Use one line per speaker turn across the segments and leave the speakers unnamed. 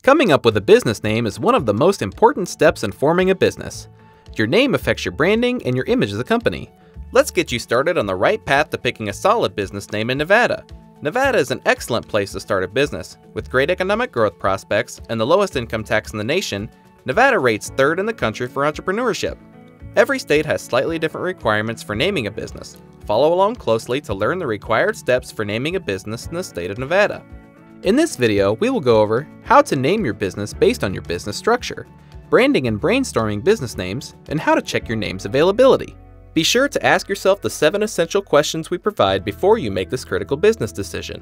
Coming up with a business name is one of the most important steps in forming a business. Your name affects your branding and your image as a company. Let's get you started on the right path to picking a solid business name in Nevada. Nevada is an excellent place to start a business. With great economic growth prospects and the lowest income tax in the nation, Nevada rates third in the country for entrepreneurship. Every state has slightly different requirements for naming a business. Follow along closely to learn the required steps for naming a business in the state of Nevada. In this video, we will go over how to name your business based on your business structure, branding and brainstorming business names, and how to check your name's availability. Be sure to ask yourself the 7 essential questions we provide before you make this critical business decision.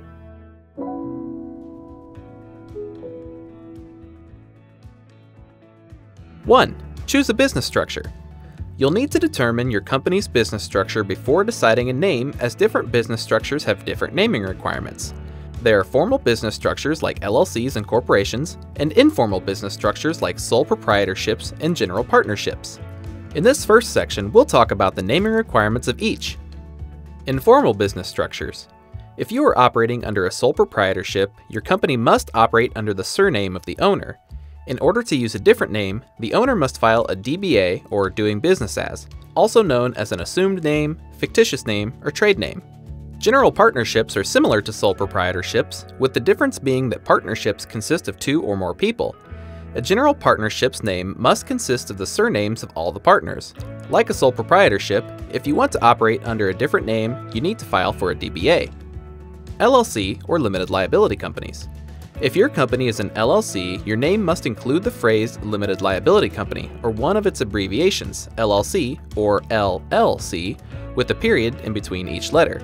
1. Choose a business structure. You'll need to determine your company's business structure before deciding a name, as different business structures have different naming requirements. There are formal business structures like LLCs and corporations, and informal business structures like sole proprietorships and general partnerships. In this first section, we'll talk about the naming requirements of each. Informal business structures. If you are operating under a sole proprietorship, your company must operate under the surname of the owner. In order to use a different name, the owner must file a DBA, or doing business as, also known as an assumed name, fictitious name, or trade name. General partnerships are similar to sole proprietorships, with the difference being that partnerships consist of 2 or more people. A general partnership's name must consist of the surnames of all the partners. Like a sole proprietorship, if you want to operate under a different name, you need to file for a DBA. LLC, or limited liability companies. If your company is an LLC, your name must include the phrase limited liability company, or one of its abbreviations, LLC or LLC, with a period in between each letter.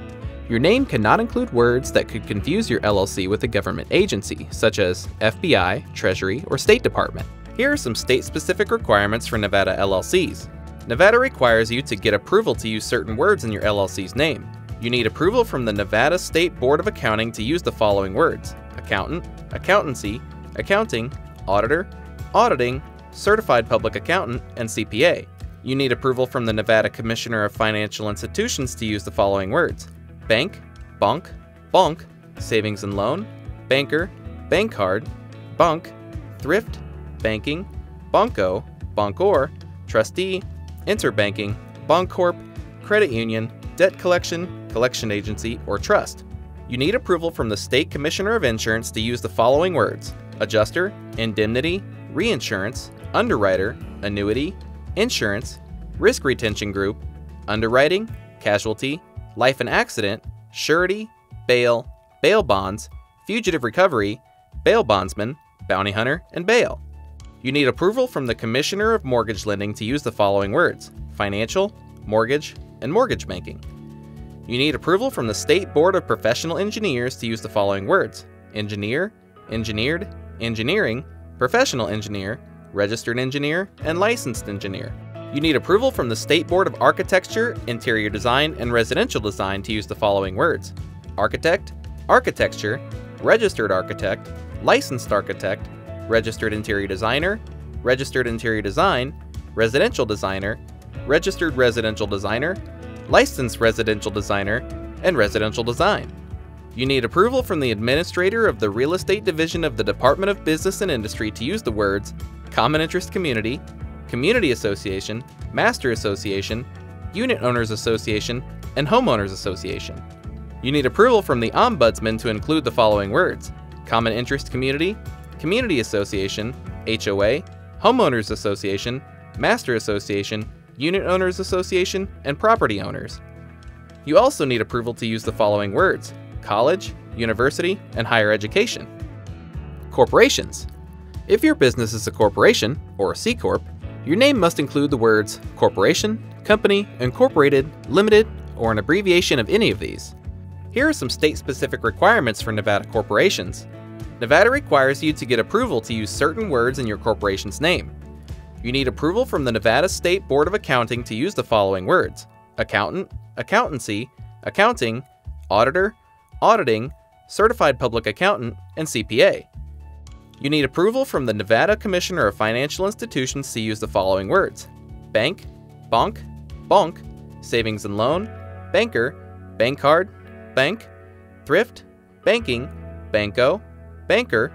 Your name cannot include words that could confuse your LLC with a government agency, such as FBI, Treasury, or State Department. Here are some state-specific requirements for Nevada LLCs. Nevada requires you to get approval to use certain words in your LLC's name. You need approval from the Nevada State Board of Accounting to use the following words: accountant, accountancy, accounting, auditor, auditing, certified public accountant, and CPA. You need approval from the Nevada Commissioner of Financial Institutions to use the following words: bank, bonk, bonk, savings and loan, banker, bank card, bunk, thrift, banking, bonko, bonkor, trustee, interbanking, boncorp, credit union, debt collection, collection agency, or trust. You need approval from the State Commissioner of Insurance to use the following words: adjuster, indemnity, reinsurance, underwriter, annuity, insurance, risk retention group, underwriting, casualty, life and accident, surety, bail, bail bonds, fugitive recovery, bail bondsman, bounty hunter, and bail. You need approval from the Commissioner of Mortgage Lending to use the following words: financial, mortgage, and mortgage banking. You need approval from the State Board of Professional Engineers to use the following words: engineer, engineered, engineering, professional engineer, registered engineer, and licensed engineer. You need approval from the State Board of Architecture, Interior Design, and Residential Design to use the following words: architect, architecture, registered architect, licensed architect, registered interior designer, registered interior design, residential designer, registered residential designer, licensed residential designer, and residential design. You need approval from the administrator of the Real Estate Division of the Department of Business and Industry to use the words common interest community, community association, master association, unit owners association, and homeowners association. You need approval from the ombudsman to include the following words: common interest community, community association, HOA, homeowners association, master association, unit owners association, and property owners. You also need approval to use the following words: college, university, and higher education. Corporations. If your business is a corporation, or a C Corp, your name must include the words corporation, company, incorporated, limited, or an abbreviation of any of these. Here are some state-specific requirements for Nevada corporations. Nevada requires you to get approval to use certain words in your corporation's name. You need approval from the Nevada State Board of Accounting to use the following words: accountant, accountancy, accounting, auditor, auditing, certified public accountant, and CPA. You need approval from the Nevada Commissioner of Financial Institutions to use the following words: bank, bonk, bonk, savings and loan, banker, bank card, bank, thrift, banking, banko, banker,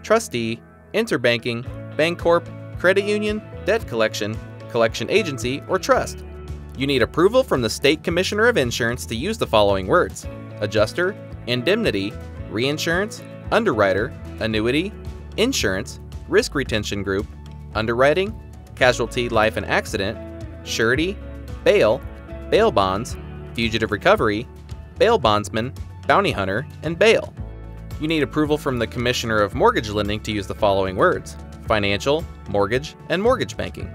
trustee, interbanking, bancorp, credit union, debt collection, collection agency, or trust. You need approval from the State Commissioner of Insurance to use the following words: adjuster, indemnity, reinsurance, underwriter, annuity, insurance, risk retention group, underwriting, casualty, life and accident, surety, bail, bail bonds, fugitive recovery, bail bondsman, bounty hunter, and bail. You need approval from the Commissioner of Mortgage Lending to use the following words: financial, mortgage, and mortgage banking.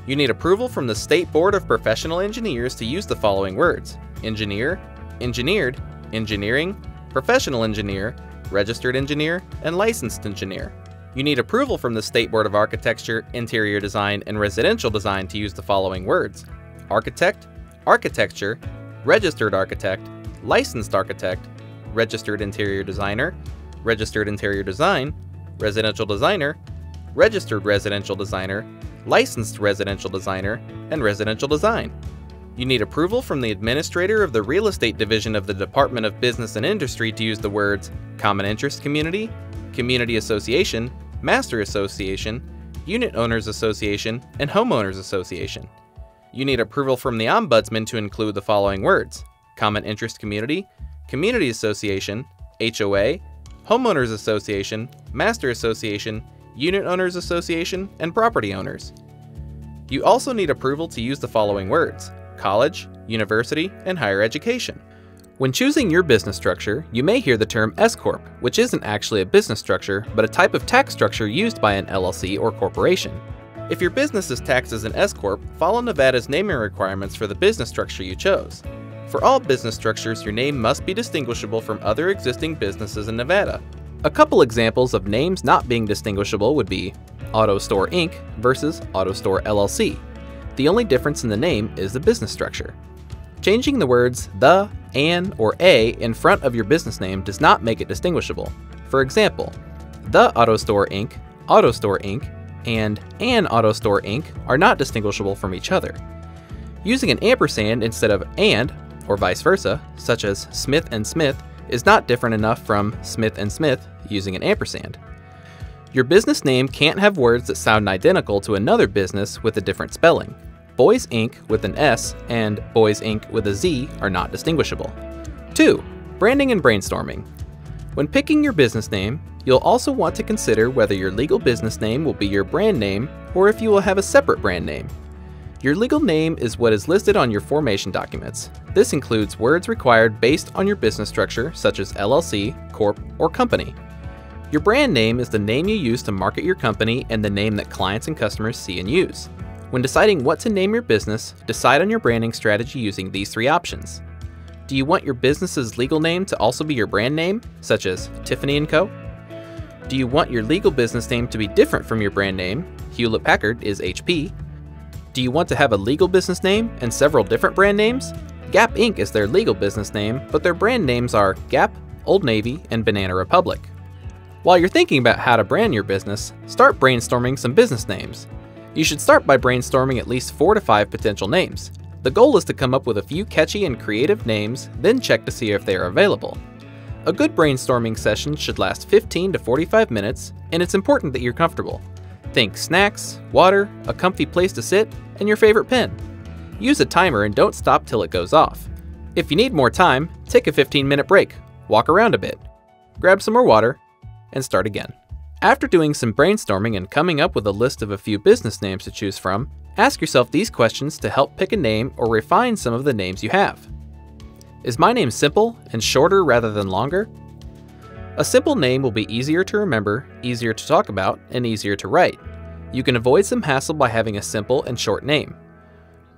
You need approval from the State Board of Professional Engineers to use the following words: engineer, engineered, engineering, professional engineer, registered engineer, and licensed engineer. You need approval from the State Board of Architecture, Interior Design, and Residential Design to use the following words: architect, architecture, registered architect, licensed architect, registered interior designer, registered interior design, residential designer, registered residential designer, licensed residential designer, and residential design. You need approval from the administrator of the Real Estate Division of the Department of Business and Industry to use the words common interest community, community association, master association, unit owners association, and homeowners association. You need approval from the Ombudsman to include the following words: common interest community, community association, HOA, homeowners association, master association, unit owners association, and property owners. You also need approval to use the following words: college, university, and higher education. When choosing your business structure, you may hear the term S-Corp, which isn't actually a business structure, but a type of tax structure used by an LLC or corporation. If your business is taxed as an S-Corp, follow Nevada's naming requirements for the business structure you chose. For all business structures, your name must be distinguishable from other existing businesses in Nevada. A couple examples of names not being distinguishable would be Auto Store Inc. versus Auto Store LLC. The only difference in the name is the business structure. Changing the words the, an, or a in front of your business name does not make it distinguishable. For example, the Auto Store Inc., and an Auto Store Inc. are not distinguishable from each other. Using an ampersand instead of and, or vice versa, such as Smith and Smith, is not different enough from Smith and Smith using an ampersand. Your business name can't have words that sound identical to another business with a different spelling. Boys Inc. with an S and Boys Inc. with a Z are not distinguishable. 2. Branding and brainstorming. When picking your business name, you'll also want to consider whether your legal business name will be your brand name or if you will have a separate brand name. Your legal name is what is listed on your formation documents. This includes words required based on your business structure, such as LLC, Corp, or Company. Your brand name is the name you use to market your company and the name that clients and customers see and use. When deciding what to name your business, decide on your branding strategy using these 3 options. Do you want your business's legal name to also be your brand name, such as Tiffany & Co.? Do you want your legal business name to be different from your brand name? Hewlett-Packard is HP. Do you want to have a legal business name and several different brand names? Gap Inc. is their legal business name, but their brand names are Gap, Old Navy, and Banana Republic. While you're thinking about how to brand your business, start brainstorming some business names. You should start by brainstorming at least 4 to 5 potential names. The goal is to come up with a few catchy and creative names, then check to see if they are available. A good brainstorming session should last 15 to 45 minutes, and it's important that you're comfortable. Think snacks, water, a comfy place to sit, and your favorite pen. Use a timer and don't stop till it goes off. If you need more time, take a 15-minute break, walk around a bit, grab some more water, and start again. After doing some brainstorming and coming up with a list of a few business names to choose from, ask yourself these questions to help pick a name or refine some of the names you have. Is my name simple and shorter rather than longer? A simple name will be easier to remember, easier to talk about, and easier to write. You can avoid some hassle by having a simple and short name.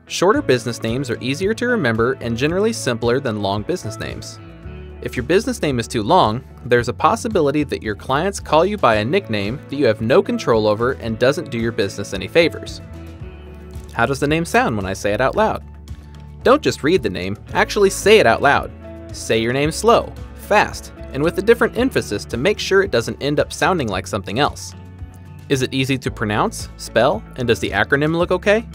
Shorter business names are easier to remember and generally simpler than long business names. If your business name is too long, there's a possibility that your clients call you by a nickname that you have no control over and doesn't do your business any favors. How does the name sound when I say it out loud? Don't just read the name, actually say it out loud. Say your name slow, fast, and with a different emphasis to make sure it doesn't end up sounding like something else. Is it easy to pronounce, spell, and does the acronym look okay?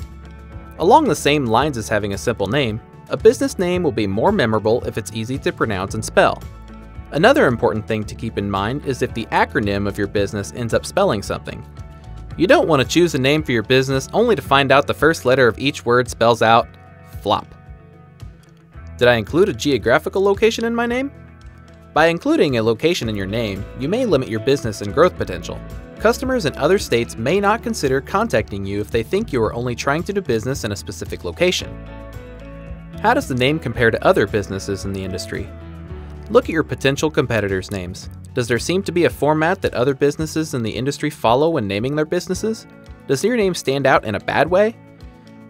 Along the same lines as having a simple name, a business name will be more memorable if it's easy to pronounce and spell. Another important thing to keep in mind is if the acronym of your business ends up spelling something. You don't want to choose a name for your business only to find out the first letter of each word spells out flop. Did I include a geographical location in my name? By including a location in your name, you may limit your business and growth potential. Customers in other states may not consider contacting you if they think you are only trying to do business in a specific location. How does the name compare to other businesses in the industry? Look at your potential competitors' names. Does there seem to be a format that other businesses in the industry follow when naming their businesses? Does your name stand out in a bad way?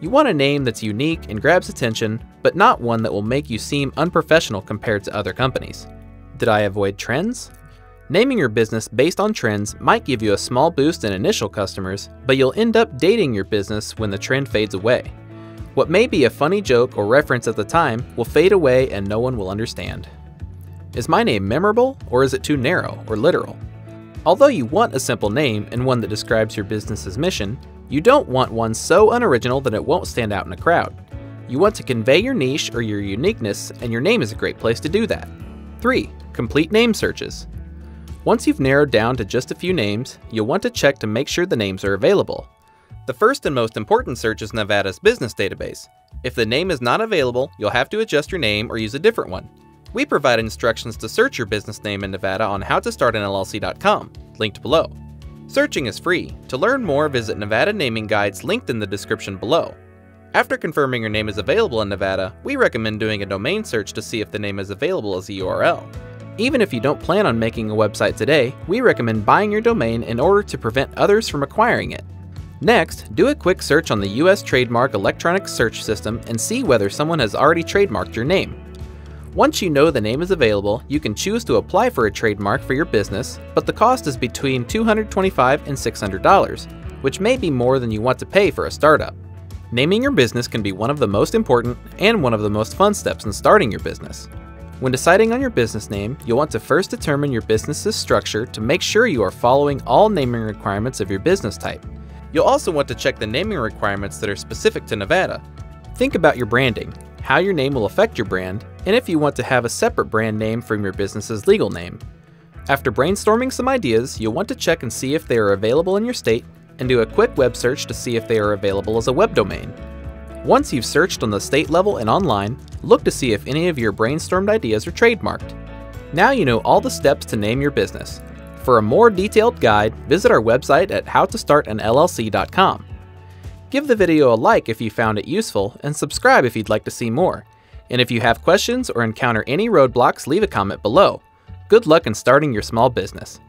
You want a name that's unique and grabs attention, but not one that will make you seem unprofessional compared to other companies. Did I avoid trends? Naming your business based on trends might give you a small boost in initial customers, but you'll end up dating your business when the trend fades away. What may be a funny joke or reference at the time will fade away and no one will understand. Is my name memorable, or is it too narrow or literal? Although you want a simple name and one that describes your business's mission, you don't want one so unoriginal that it won't stand out in a crowd. You want to convey your niche or your uniqueness, and your name is a great place to do that. 3. Complete name searches. Once you've narrowed down to just a few names, you'll want to check to make sure the names are available. The first and most important search is Nevada's business database. If the name is not available, you'll have to adjust your name or use a different one. We provide instructions to search your business name in Nevada on howtostartanllc.com, linked below. Searching is free. To learn more, visit Nevada naming guides linked in the description below. After confirming your name is available in Nevada, we recommend doing a domain search to see if the name is available as a URL. Even if you don't plan on making a website today, we recommend buying your domain in order to prevent others from acquiring it. Next, do a quick search on the US Trademark Electronic Search System and see whether someone has already trademarked your name. Once you know the name is available, you can choose to apply for a trademark for your business, but the cost is between $225 and $600, which may be more than you want to pay for a startup. Naming your business can be one of the most important and one of the most fun steps in starting your business. When deciding on your business name, you'll want to first determine your business's structure to make sure you are following all naming requirements of your business type. You'll also want to check the naming requirements that are specific to Nevada. Think about your branding, how your name will affect your brand, and if you want to have a separate brand name from your business's legal name. After brainstorming some ideas, you'll want to check and see if they are available in your state, and do a quick web search to see if they are available as a web domain. Once you've searched on the state level and online, look to see if any of your brainstormed ideas are trademarked. Now you know all the steps to name your business. For a more detailed guide, visit our website at howtostartanllc.com. Give the video a like if you found it useful, and subscribe if you'd like to see more. And if you have questions or encounter any roadblocks, leave a comment below. Good luck in starting your small business.